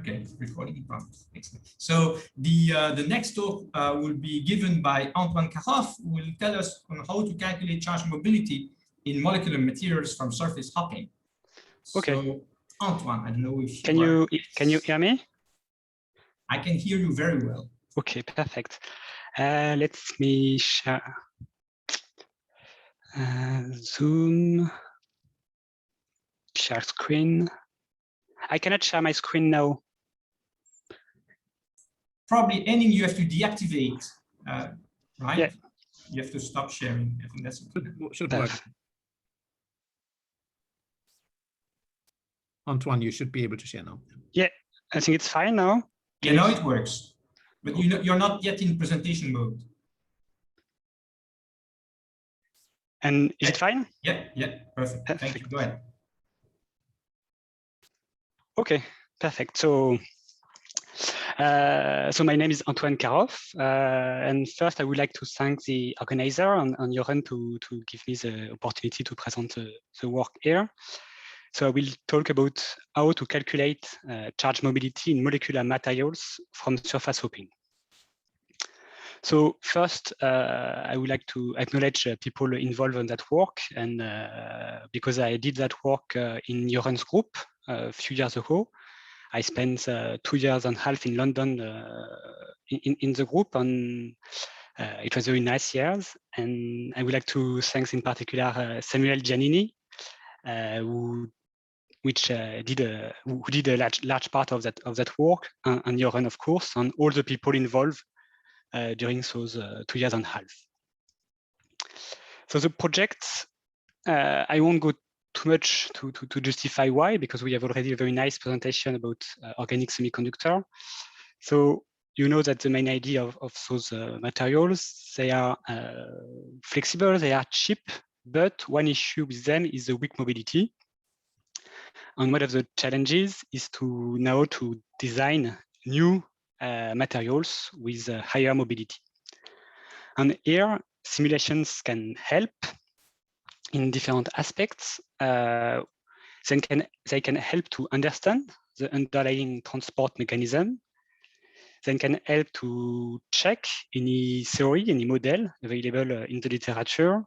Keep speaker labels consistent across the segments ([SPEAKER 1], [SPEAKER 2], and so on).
[SPEAKER 1] Okay, recording in progress. Excellent. So the next talk will be given by Antoine Carof, who will tell us on how to calculate charge mobility in molecular materials from surface hopping.
[SPEAKER 2] Okay.
[SPEAKER 1] So Antoine, I don't know if
[SPEAKER 2] can you hear me?
[SPEAKER 1] I can hear you very well.
[SPEAKER 2] Okay, perfect. Let me share Zoom, share screen. I cannot share my screen now.
[SPEAKER 1] Probably ending, you have to deactivate, right?
[SPEAKER 2] Yeah.
[SPEAKER 1] You have to stop sharing. I think that's
[SPEAKER 3] should work. Antoine, you should be able to share now.
[SPEAKER 2] Yeah, I think it's fine now.
[SPEAKER 1] Yeah, now it works, but you're not yet in presentation mode.
[SPEAKER 2] And is it fine?
[SPEAKER 1] Yeah, perfect. Thank you. Go ahead.
[SPEAKER 2] Okay, perfect. So my name is Antoine Carof, and first I would like to thank the organizer and Lorraine to give me the opportunity to present the work here. So I will talk about how to calculate charge mobility in molecular materials from surface hopping. So first, I would like to acknowledge people involved in that work, and because I did that work in Lorraine's group a few years ago. I spent 2.5 years in London in the group, and it was very nice years. And I would like to thank in particular Samuel Giannini, who did a large part of that work, and Lorraine, of course, and all the people involved during those 2.5 years. So the project, I won't go too much to justify why, because we have already a very nice presentation about organic semiconductor. So you know that the main idea of those materials, they are flexible, they are cheap, but one issue with them is the weak mobility. And one of the challenges is to design new materials with higher mobility. And here, simulations can help in different aspects. They can help to understand the underlying transport mechanism. They can help to check any theory, any model available in the literature.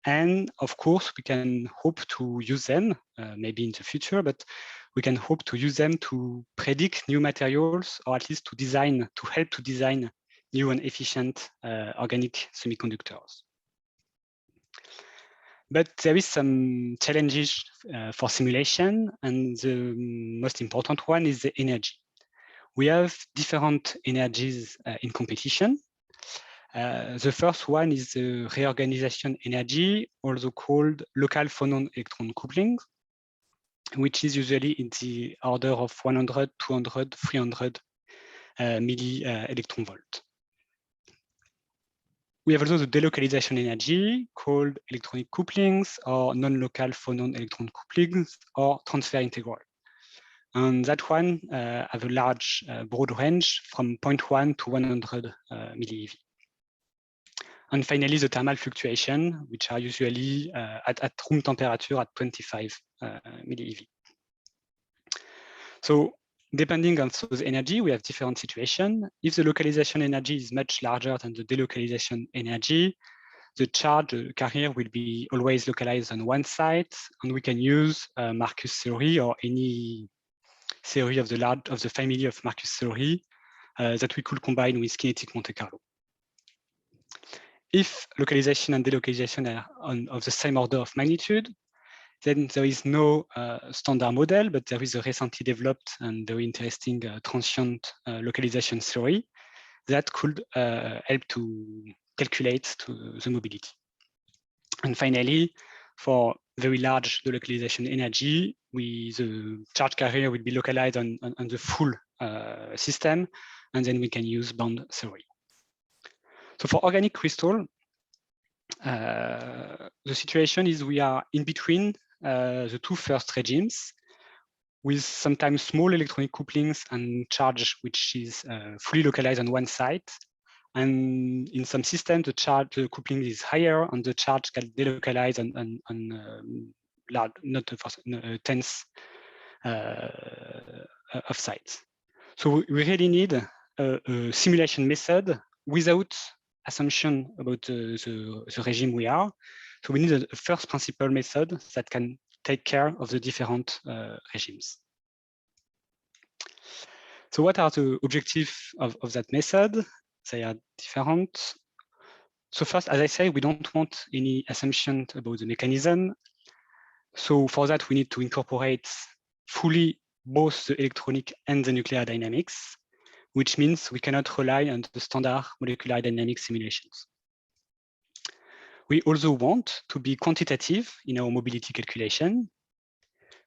[SPEAKER 2] And of course, we can hope to use them, maybe in the future, but we can hope to use them to predict new materials, or at least to help to design new and efficient organic semiconductors. But there is some challenges for simulation, and the most important one is the energy. We have different energies in competition. The first one is the reorganization energy, also called local phonon electron coupling, which is usually in the order of 100, 200, 300 milli electron volt. We have also the delocalization energy called electronic couplings or non-local phonon electron couplings or transfer integral. And that one have a large broad range from 0.1 to 100 millieV. And finally, the thermal fluctuation, which are usually at room temperature at 25 millieV. So depending on those energy, we have different situations. If the localization energy is much larger than the delocalization energy, the charge carrier will be always localized on one side, and we can use Marcus theory or any theory of the family of Marcus theory that we could combine with kinetic Monte Carlo. If localization and delocalization are of the same order of magnitude, then there is no standard model, but there is a recently developed and very interesting transient localization theory that could help to calculate the mobility. And finally, for very large delocalization energy, the charge carrier will be localized on the full system, and then we can use band theory. So for organic crystal, the situation is we are in between the two first regimes, with sometimes small electronic couplings and charge which is fully localized on one side. And in some systems, the coupling is higher and the charge can delocalize on large, not tens of sites. So we really need a simulation method without assumption about the regime we are. So we need a first principle method that can take care of the different regimes. So what are the objectives of that method? They are different. So first, as I say, we don't want any assumption about the mechanism. So for that, we need to incorporate fully both the electronic and the nuclear dynamics, which means we cannot rely on the standard molecular dynamics simulations. We also want to be quantitative in our mobility calculation,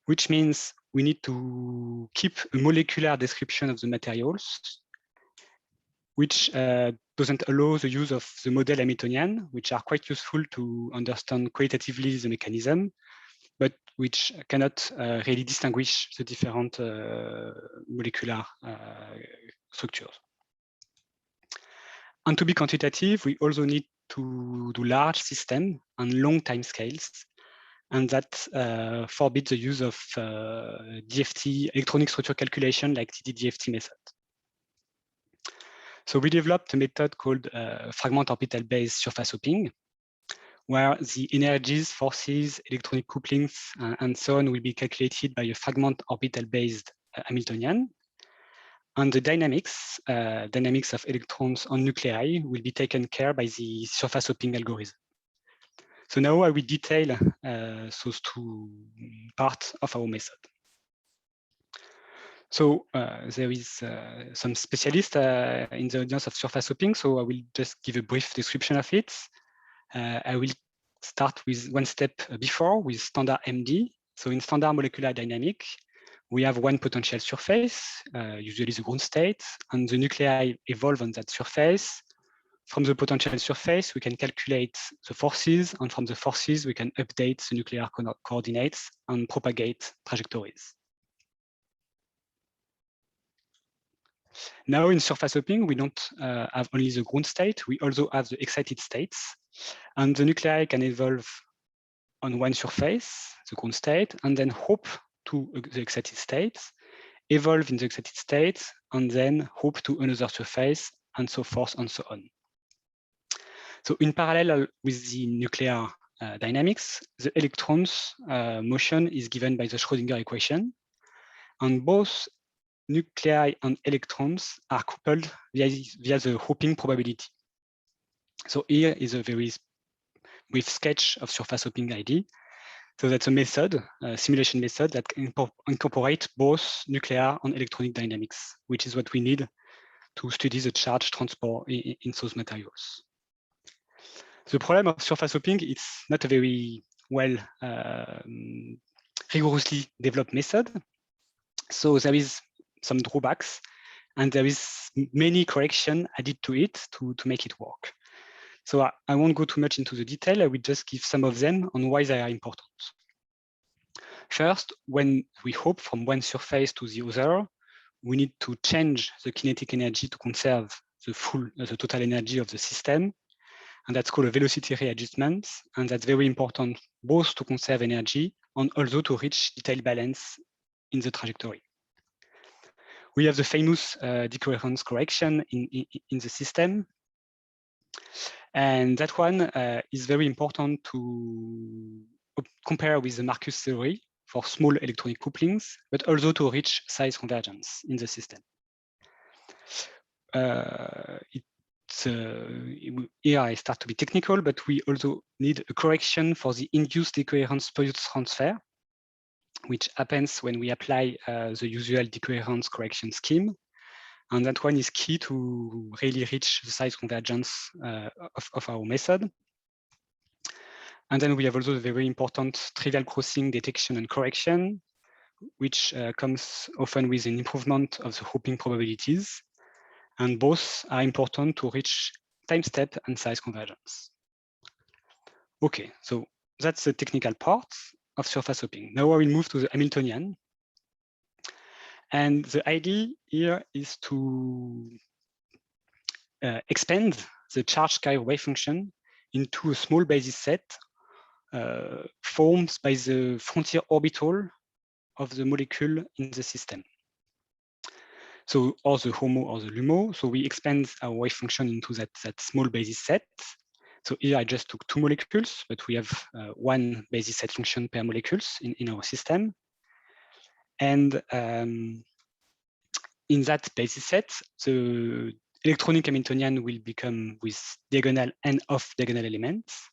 [SPEAKER 2] which means we need to keep a molecular description of the materials, which doesn't allow the use of the model Hamiltonian, which are quite useful to understand qualitatively the mechanism, but which cannot really distinguish the different molecular structures. And to be quantitative, we also need to do large systems and long time scales, and that forbids the use of DFT, electronic structure calculation, like TD-DFT method. So we developed a method called fragment orbital-based surface hopping, where the energies, forces, electronic couplings, and so on will be calculated by a fragment orbital-based Hamiltonian. And the dynamics of electrons on nuclei will be taken care by the surface hopping algorithm. So now I will detail those two parts of our method. So there is some specialists in the audience of surface hopping, so I will just give a brief description of it. I will start with one step before with standard MD. So in standard molecular dynamics, we have one potential surface, usually the ground state, and the nuclei evolve on that surface. From the potential surface, we can calculate the forces, and from the forces, we can update the nuclear coordinates and propagate trajectories. Now in surface hopping, we don't have only the ground state, we also have the excited states, and the nuclei can evolve on one surface, the ground state, and then hop to the excited state, evolve in the excited state, and then hop to another surface, and so forth and so on. So in parallel with the nuclear dynamics, the electrons motion is given by the Schrödinger equation, and both nuclei and electrons are coupled via the hopping probability. So here is a very brief sketch of surface hopping ID. So that's a method, a simulation method that can incorporate both nuclear and electronic dynamics, which is what we need to study the charge transport in those materials. The problem of surface hopping, it's not a very well rigorously developed method. So there is some drawbacks, and there is many corrections added to it to make it work. So I won't go too much into the detail. I will just give some of them on why they are important. First, when we hop from one surface to the other, we need to change the kinetic energy to conserve the total energy of the system. And that's called a velocity readjustment. And that's very important both to conserve energy and also to reach detailed balance in the trajectory. We have the famous decoherence correction in the system. And that one is very important to compare with the Marcus theory for small electronic couplings, but also to reach size convergence in the system. Here I start to be technical, but we also need a correction for the induced decoherence period transfer, which happens when we apply the usual decoherence correction scheme. And that one is key to really reach the size convergence of our method. And then we have also the very important trivial crossing detection and correction, which comes often with an improvement of the hopping probabilities. And both are important to reach time step and size convergence. Okay, so that's the technical part of surface hopping. Now I will move to the Hamiltonian. And the idea here is to expand the charge carrier wave function into a small basis set formed by the frontier orbital of the molecule in the system. So or the HOMO or the LUMO. So we expand our wave function into that small basis set. So here I just took 2 molecules, but we have 1 basis set function per molecules in our system. And in that basis set, the electronic Hamiltonian will become with diagonal and off-diagonal elements.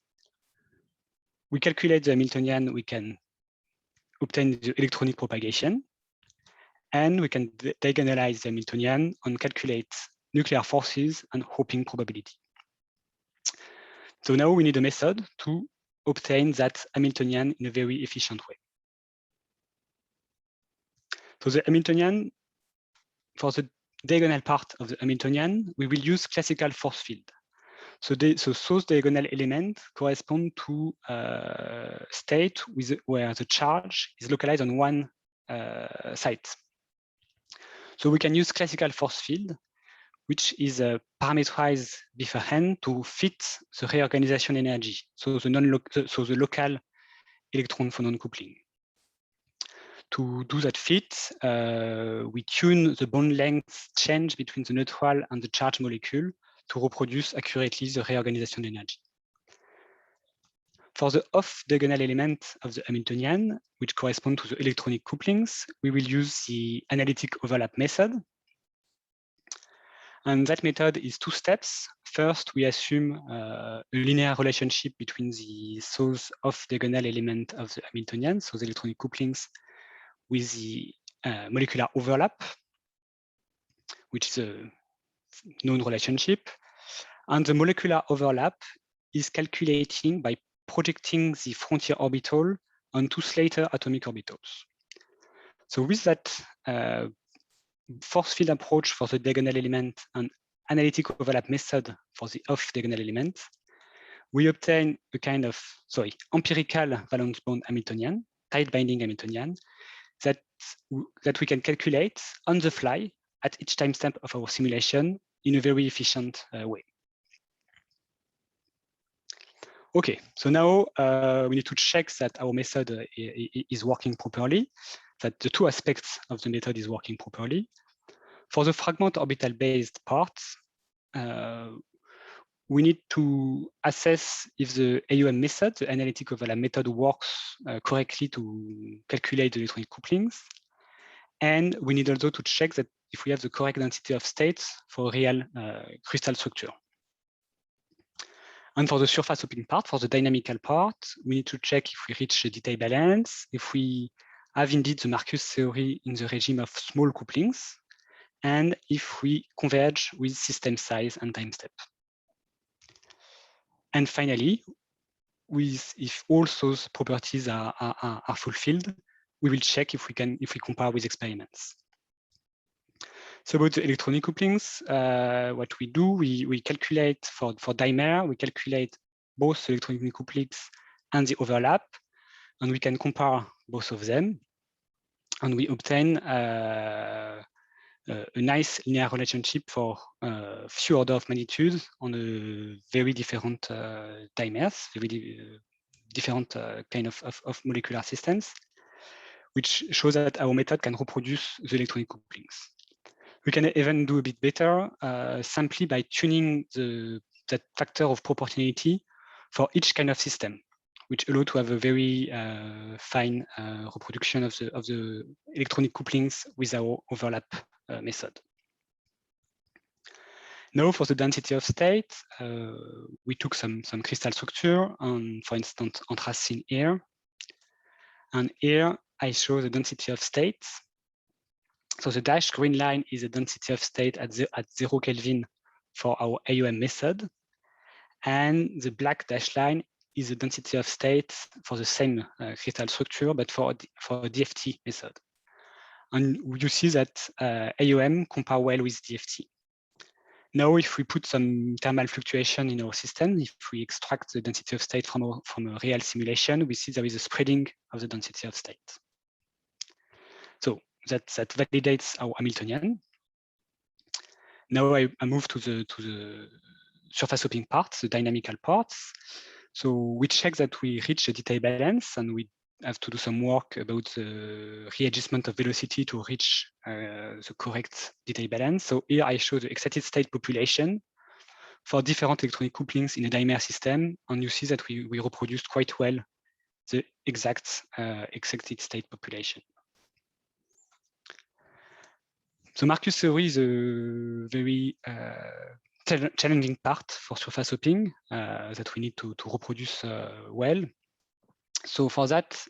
[SPEAKER 2] We calculate the Hamiltonian, we can obtain the electronic propagation, and we can diagonalize the Hamiltonian and calculate nuclear forces and hopping probability. So now we need a method to obtain that Hamiltonian in a very efficient way. So the Hamiltonian, for the diagonal part of the Hamiltonian, we will use classical force field. So those diagonal elements correspond to state where the charge is localized on one site. So we can use classical force field, which is a parameterized beforehand to fit the reorganization energy, so the local electron-phonon coupling. To do that fit, we tune the bond length change between the neutral and the charged molecule to reproduce accurately the reorganization energy. For the off-diagonal element of the Hamiltonian, which correspond to the electronic couplings, we will use the analytic overlap method. And that method is 2 steps. First, we assume a linear relationship between those off-diagonal element of the Hamiltonian, so the electronic couplings, with the molecular overlap, which is a known relationship. And the molecular overlap is calculating by projecting the frontier orbital onto Slater atomic orbitals. So with that force field approach for the diagonal element and analytic overlap method for the off-diagonal element, we obtain a kind of, empirical valence bond Hamiltonian, tight binding Hamiltonian, that we can calculate on the fly at each time step of our simulation in a very efficient way. Okay, so now we need to check that our method is working properly, that the 2 aspects of the method is working properly. For the fragment orbital based part, we need to assess if the AUM method, the analytic overlap method, works correctly to calculate the electronic couplings. And we need also to check that if we have the correct density of states for real crystal structure. And for the surface hopping part, for the dynamical part, we need to check if we reach the detail balance, if we have indeed the Marcus theory in the regime of small couplings, and if we converge with system size and time step. And finally, if all those properties are fulfilled, we will check if we compare with experiments. So about the electronic couplings, what we do, we calculate for dimer, we calculate both electronic couplings and the overlap, and we can compare both of them, and we obtain a nice linear relationship for a few order of magnitude on a very different dimers, very different kind of molecular systems, which shows that our method can reproduce the electronic couplings. We can even do a bit better simply by tuning that factor of proportionality for each kind of system, which allow to have a very fine reproduction of the electronic couplings with our overlap method. Now for the density of state, we took some crystal structure on, for instance, anthracene here. And here I show the density of state. So the dashed green line is the density of state at 0 Kelvin for our AUM method. And the black dashed line is the density of state for the same crystal structure, but for a DFT method. And you see that AUM compare well with DFT. Now, if we put some thermal fluctuation in our system, if we extract the density of state from a real simulation, we see there is a spreading of the density of state. So that validates our Hamiltonian. Now I move to the surface hopping parts, the dynamical parts. So we check that we reach the detail balance, and we have to do some work about the readjustment of velocity to reach the correct detail balance. So here I show the excited state population for different electronic couplings in a dimer system, and you see that we reproduced quite well the exact excited state population. The Marcus theory is a very challenging part for surface hopping that we need to reproduce well. So for that,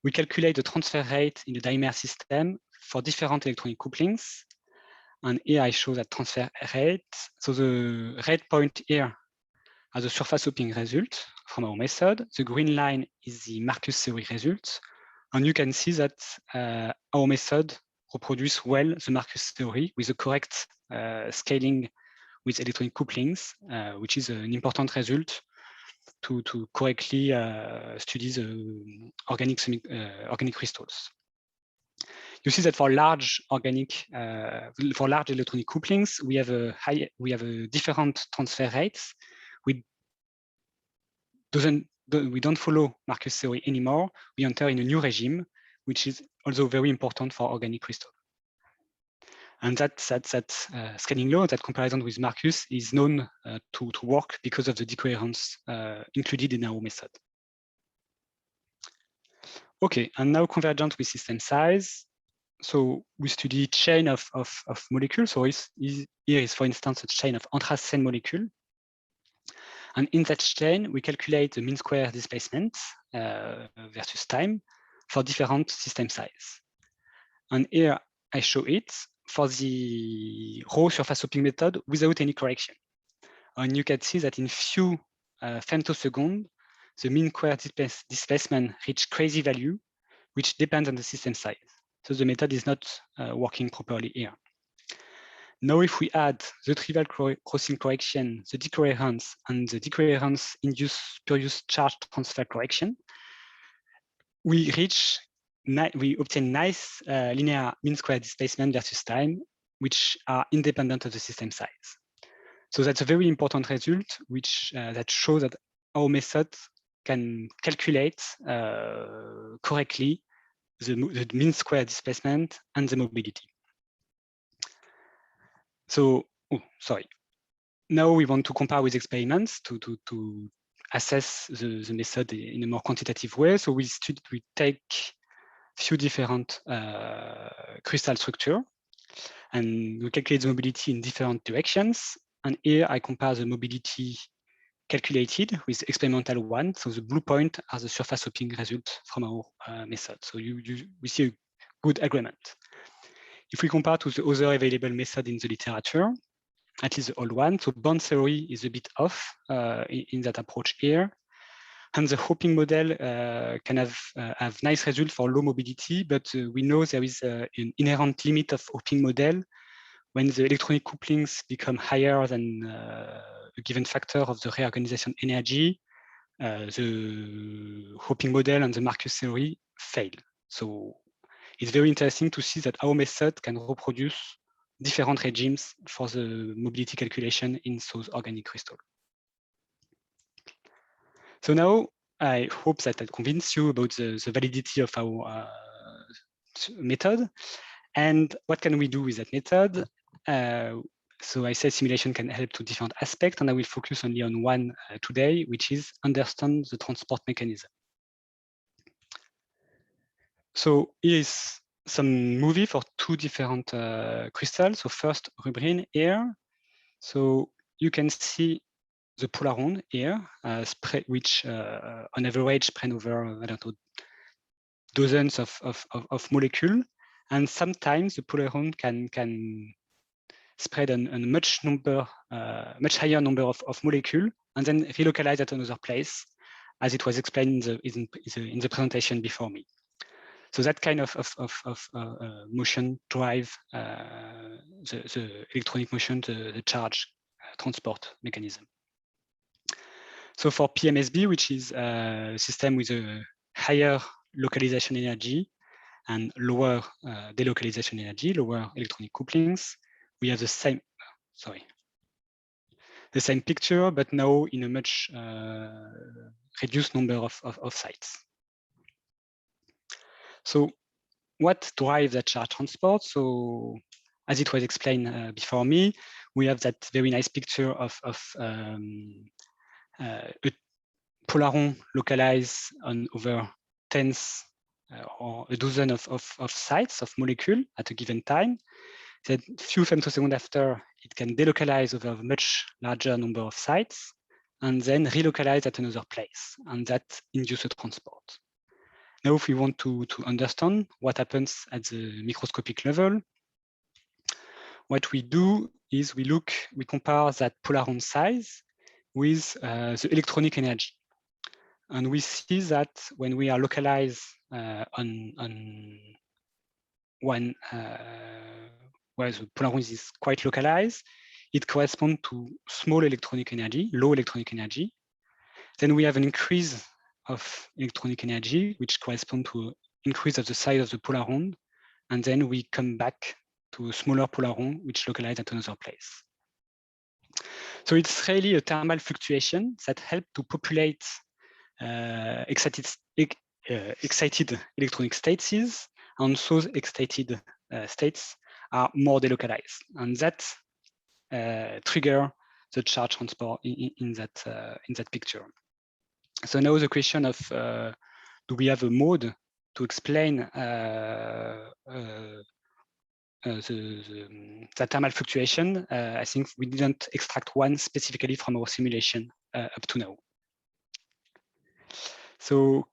[SPEAKER 2] we calculate the transfer rate in the dimer system for different electronic couplings. And here I show that transfer rate. So the red point here as a surface hopping result from our method. The green line is the Marcus theory result. And you can see that our method reproduces well the Marcus theory with the correct scaling with electronic couplings, which is an important result to correctly study the organic crystals. You see that for large electronic couplings, we have a different transfer rates. We don't follow Marcus theory anymore. We enter in a new regime, which is also very important for organic crystal. And that scaling law, that comparison with Marcus, is known to work because of the decoherence included in our method. Okay, and now convergent with system size. So we study chain of molecules. So here is, for instance, a chain of anthracene molecule. And in that chain, we calculate the mean square displacement versus time for different system size. And here I show it for the raw surface hopping method without any correction. And you can see that in few femtoseconds, the mean square displacement reach crazy value, which depends on the system size. So the method is not working properly here. Now, if we add the trivial crossing correction, the decoherence, and the decoherence induced spurious charge transfer correction, we obtain nice linear mean square displacement versus time, which are independent of the system size. So that's a very important result, which that shows that our method can calculate correctly the mean square displacement and the mobility. So, now we want to compare with experiments to assess the method in a more quantitative way. So we take few different crystal structure, and we calculate the mobility in different directions. And here I compare the mobility calculated with experimental one. So the blue point are the surface hopping result from our method. So we see a good agreement. If we compare to the other available method in the literature, at least the old one, so bond theory is a bit off in that approach here. And the hopping model can have nice results for low mobility, but we know there is an inherent limit of hopping model when the electronic couplings become higher than a given factor of the reorganization energy. The hopping model and the Marcus theory fail. So it's very interesting to see that our method can reproduce different regimes for the mobility calculation in those organic crystals. So now I hope that I convinced you about the validity of our method and what can we do with that method. So I said simulation can help to different aspects, and I will focus only on one today, which is understand the transport mechanism. So here is some movie for two different crystals. So first, Rebrain Air. So you can see the Polaron here, which on average spread over, I don't know, dozens of molecules. And sometimes the Polaron can spread on a much higher number of molecules and then relocalize at another place, as it was explained in the presentation before me. So that kind of motion drive the electronic motion, the charge transport mechanism. So for PMSB, which is a system with a higher localization energy and lower delocalization energy, lower electronic couplings, we have the same picture, but now in a much reduced number of sites. So what drives that charge transport? So as it was explained before me, we have that very nice picture of a Polaron localized on over tens or a dozen of sites of molecule at a given time. Then few femtoseconds after, it can delocalize over a much larger number of sites and then relocalize at another place, and that induces a transport. Now, if we want to understand what happens at the microscopic level, what we do is we compare that Polaron size with the electronic energy. And we see that when we are localized on one, where the Polaron is quite localized, it corresponds to small electronic energy, low electronic energy. Then we have an increase of electronic energy, which corresponds to an increase of the size of the Polaron. And then we come back to a smaller Polaron, which localizes at another place. So it's really a thermal fluctuation that helps to populate excited electronic states, and those excited states are more delocalized, and that trigger the charge transport in that picture. So now the question of do we have a mode to explain the thermal fluctuation? I think we didn't extract one specifically from our simulation up to now. So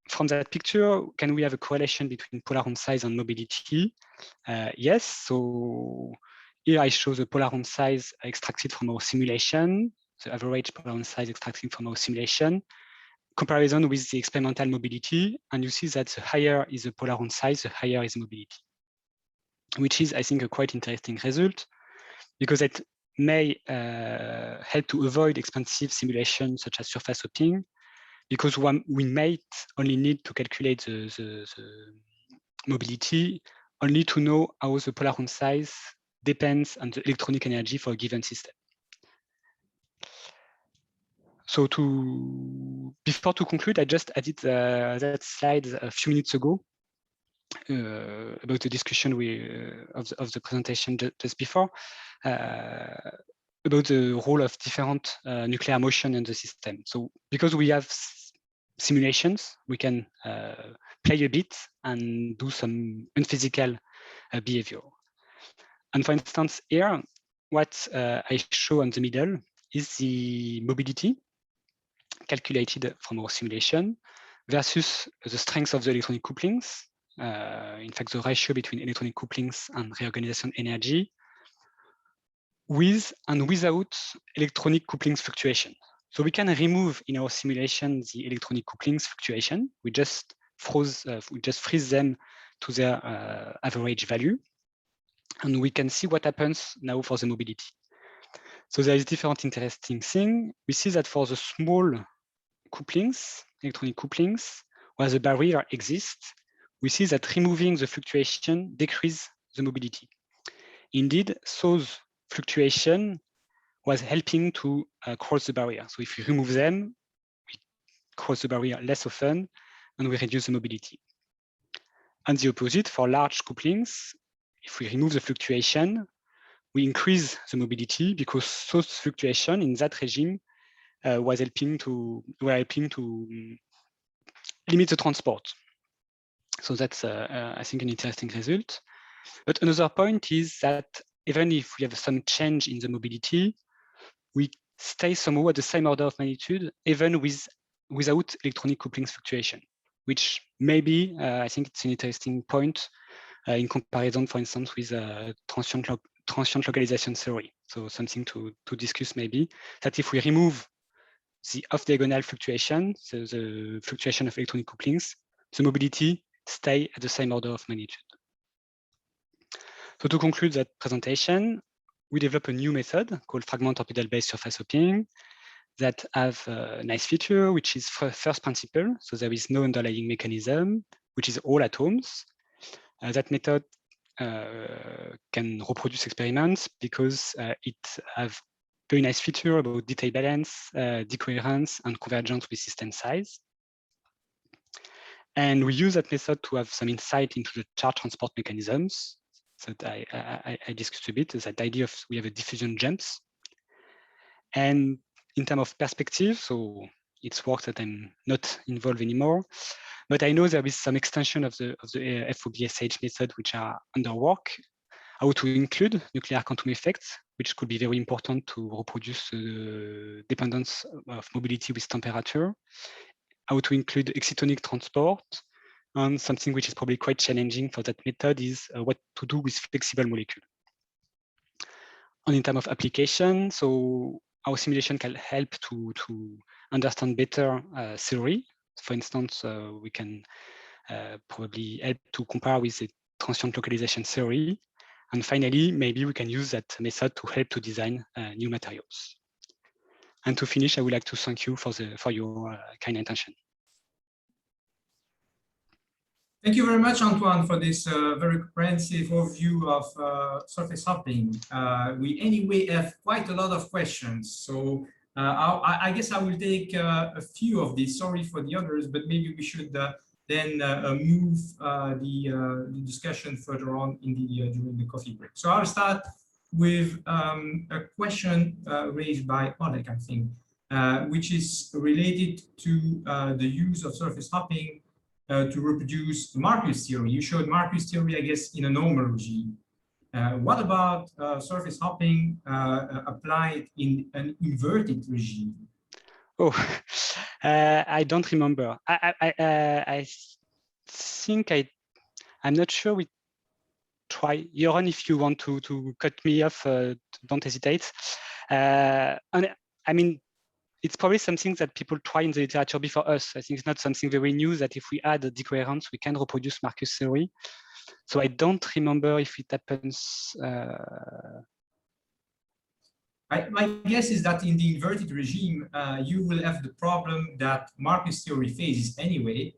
[SPEAKER 2] from that picture, can we have a correlation between Polaron size and mobility? Yes. So here I show the Polaron size extracted from our simulation, the average Polaron size extracted from our simulation, comparison with the experimental mobility, and you see that the higher is the Polaron size, the higher is mobility, which is, I think, a quite interesting result, because it may help to avoid expensive simulations such as surface hopping, because we might only need to calculate the mobility only to know how the Polaron size depends on the electronic energy for a given system. So before to conclude, I just added that slide a few minutes ago about the discussion of the presentation just before, about the role of different nuclear motion in the system. So because we have simulations, we can play a bit and do some unphysical behavior. And for instance, here, what I show on the middle is the mobility calculated from our simulation versus the strength of the electronic couplings. In fact, the ratio between electronic couplings and reorganization energy, with and without electronic couplings fluctuation. So we can remove in our simulation the electronic couplings fluctuation. We just freeze them to their average value, and we can see what happens now for the mobility. So there is different interesting thing. We see that for the small couplings, electronic couplings, where the barrier exists, we see that removing the fluctuation decreases the mobility. Indeed, those fluctuation was helping to cross the barrier. So if we remove them, we cross the barrier less often, and we reduce the mobility. And the opposite, for large couplings, if we remove the fluctuation, we increase the mobility, because those fluctuation in that regime were helping to limit the transport. So that's, I think, an interesting result. But another point is that even if we have some change in the mobility, we stay somehow at the same order of magnitude, even without electronic couplings fluctuation, which maybe, I think it's an interesting point in comparison, for instance, with transient localization theory. So something to discuss maybe, that if we remove the off-diagonal fluctuation, so the fluctuation of electronic couplings, the mobility stay at the same order of magnitude. So to conclude that presentation, we develop a new method called fragment orbital-based surface hopping that have a nice feature, which is first principle. So there is no underlying mechanism, which is all atoms. That method can reproduce experiments because it have very nice feature about detail balance, decoherence, and convergence with system size. And we use that method to have some insight into the charge transport mechanisms that I discussed a bit, is that idea of we have a diffusion jumps. And in terms of perspective, so it's work that I'm not involved anymore, but I know there is some extension of the fob-sh method which are under work, how to include nuclear quantum effects, which could be very important to reproduce the dependence of mobility with temperature, how to include excitonic transport, and something which is probably quite challenging for that method is what to do with flexible molecules. And in terms of application, so our simulation can help to understand better theory. For instance, we can probably help to compare with the transient localization theory. And finally, maybe we can use that method to help to design new materials. And to finish, I would like to thank you for your kind intention.
[SPEAKER 1] Thank you very much, Antoine, for this very comprehensive overview of surface hopping. We anyway have quite a lot of questions, so I guess I will take a few of these. Sorry for the others, but maybe we should then move the discussion further on in during the coffee break. So I'll start with a question raised by Oleg, I think, which is related to the use of surface hopping to reproduce Marcus theory. You showed Marcus theory, I guess, in a normal regime. What about surface hopping applied in an inverted regime?
[SPEAKER 2] Oh, I don't remember. I think I'm not sure we try. Joran, if you want to cut me off, don't hesitate. And I mean, it's probably something that people try in the literature before us. I think it's not something very new that if we add a decoherence, we can reproduce Marcus theory. So I don't remember if it happens.
[SPEAKER 1] My guess is that in the inverted regime, you will have the problem that Marcus theory faces anyway,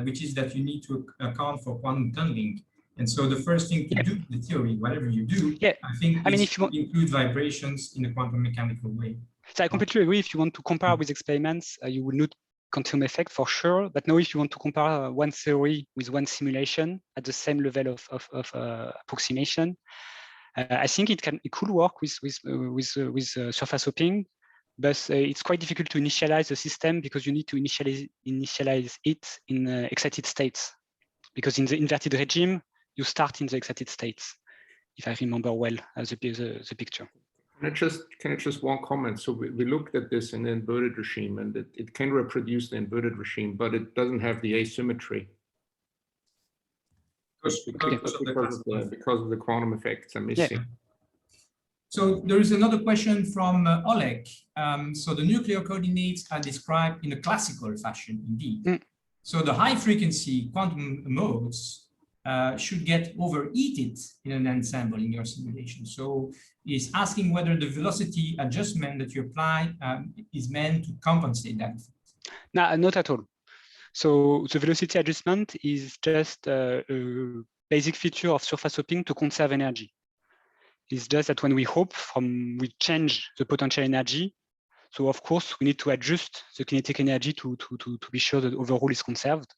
[SPEAKER 1] which is that you need to account for quantum tunneling. And so the first thing to do with the theory, whatever you do, I think is to include vibrations in a quantum mechanical way.
[SPEAKER 2] So I completely agree. If you want to compare with experiments, you will need quantum effect for sure. But now if you want to compare one theory with one simulation at the same level of approximation, I think it could work with surface hopping, but it's quite difficult to initialize the system because you need to initialize it in excited states. Because in the inverted regime, you start in the excited states, if I remember well the picture.
[SPEAKER 4] Can I just one comment? So we looked at this in the inverted regime, and it can reproduce the inverted regime, but it doesn't have the asymmetry. Because of the quantum effects are missing.
[SPEAKER 1] Yeah. So there is another question from Oleg. So the nuclear coordinates are described in a classical fashion, indeed. So the high frequency quantum modes should get overheated in an ensemble in your simulation. So it's asking whether the velocity adjustment that you apply is meant to compensate that.
[SPEAKER 2] No, not at all. So the velocity adjustment is just a basic feature of surface hopping to conserve energy. It's just that when we hop we change the potential energy. So of course we need to adjust the kinetic energy to be sure that overall is conserved.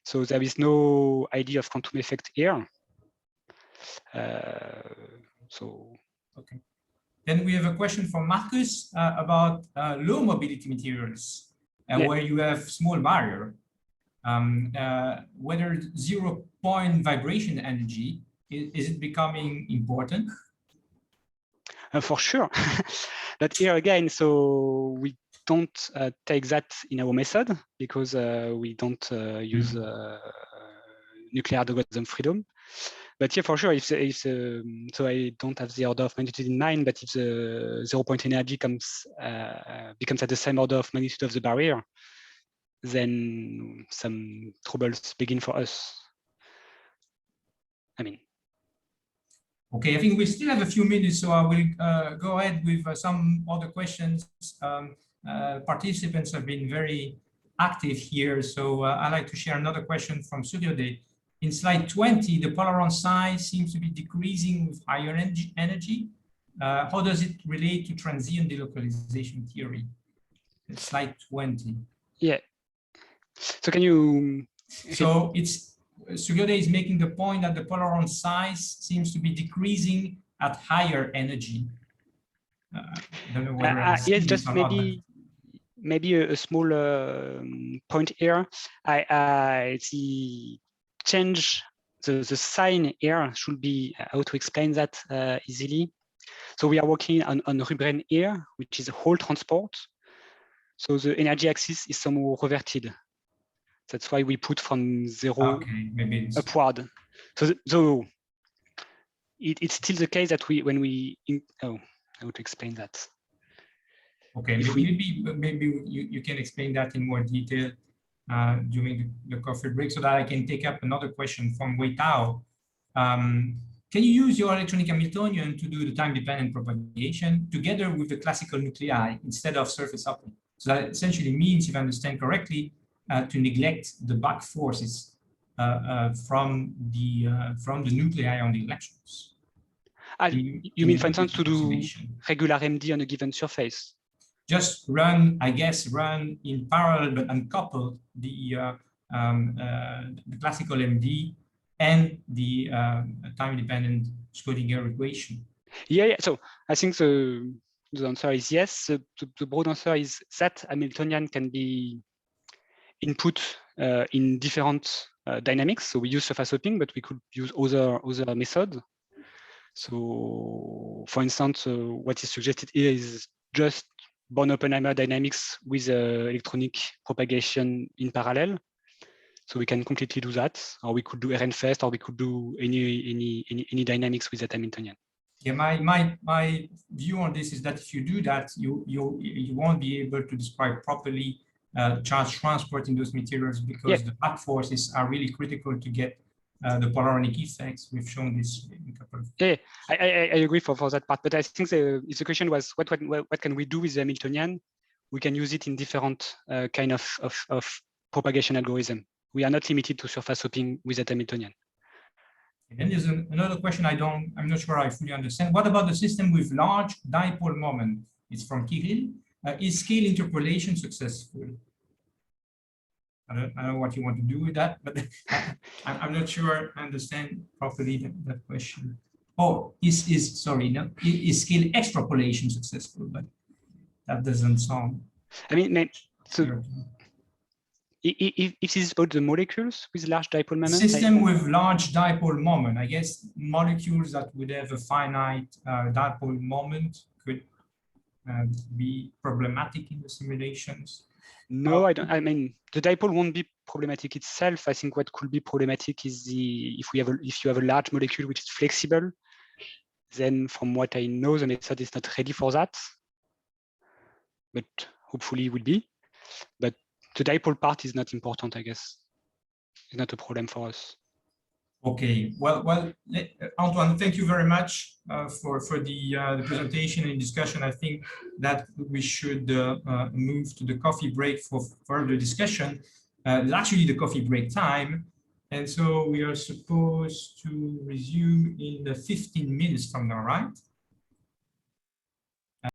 [SPEAKER 2] So there is no idea of quantum effect here.
[SPEAKER 1] Okay. Then we have a question from Marcus about low mobility materials, where you have small barrier. Whether 0-point vibration energy, is it becoming important?
[SPEAKER 2] For sure. But here again, so we don't take that in our method because we don't use nuclear algorithm freedom. But yeah, for sure, if so I don't have the order of magnitude in mind, but if the 0-point energy becomes at the same order of magnitude of the barrier, then some troubles begin for us. I mean.
[SPEAKER 1] Okay, I think we still have a few minutes, so I will go ahead with some other questions. Participants have been very active here, so I'd like to share another question from Suryode. In slide 20, the Polaron size seems to be decreasing with higher energy. How does it relate to transient delocalization theory? It's slide 20.
[SPEAKER 2] Yeah. So can you
[SPEAKER 1] So Sugode is making the point that the Polaron size seems to be decreasing at higher energy. I don't know whether I see
[SPEAKER 2] yes,
[SPEAKER 1] this
[SPEAKER 2] just
[SPEAKER 1] or not,
[SPEAKER 2] maybe a small point here. The change, the sign here should be how to explain that easily. So we are working on Rebrain Air, which is a whole transport. So the energy axis is somehow reverted. That's why we put from 0
[SPEAKER 1] maybe
[SPEAKER 2] upward. So it's still the case that how to explain that?
[SPEAKER 1] Okay, maybe you can explain that in more detail during the coffee break, so that I can take up another question from Wei Tao. Can you use your electronic Hamiltonian to do the time-dependent propagation together with the classical nuclei instead of surface hopping? So that essentially means, if I understand correctly, to neglect the back forces from the nuclei on the electrons.
[SPEAKER 2] You mean, for instance, to do regular MD on a given surface?
[SPEAKER 1] Just run, I guess, run in parallel but uncouple the classical MD and the time-dependent Schrödinger equation.
[SPEAKER 2] Yeah. So I think the answer is yes. The broad answer is that Hamiltonian can be input in different dynamics. So we use surface hopping, but we could use other methods. So, for instance, what is suggested here is just Born-Oppenheimer dynamics with electronic propagation in parallel. So we can completely do that, or we could do RNFest, or we could do any dynamics with that Hamiltonian.
[SPEAKER 1] Yeah, my view on this is that if you do that, you won't be able to describe properly charge transport in those materials, because the back forces are really critical to get the Polaronic effects. We've shown this in a couple of.
[SPEAKER 2] Yeah, I agree for that part, but I think the question was what can we do with the Hamiltonian? We can use it in different kind of propagation algorithm. We are not limited to surface hopping with that Hamiltonian.
[SPEAKER 1] And then there's another question I'm not sure I fully understand. What about the system with large dipole moment? It's from Kirill. Is scale interpolation successful? I don't know what you want to do with that, but I'm not sure I understand properly that question. Oh, is scale extrapolation successful? But that doesn't sound.
[SPEAKER 2] I mean, so if this is about the molecules with large dipole moment,
[SPEAKER 1] system with large dipole moment, I guess molecules that would have a finite dipole moment could be problematic in the simulations.
[SPEAKER 2] No, I don't. I mean, the dipole won't be problematic itself. I think what could be problematic is if you have a large molecule which is flexible. Then, from what I know, the method is not ready for that, but hopefully it will be. But the dipole part is not important, I guess. It's not a problem for us.
[SPEAKER 1] Okay. Well, Antoine, thank you very much for the presentation and discussion. I think that we should move to the coffee break for further discussion. It's actually the coffee break time. And so we are supposed to resume in 15 minutes from now, right?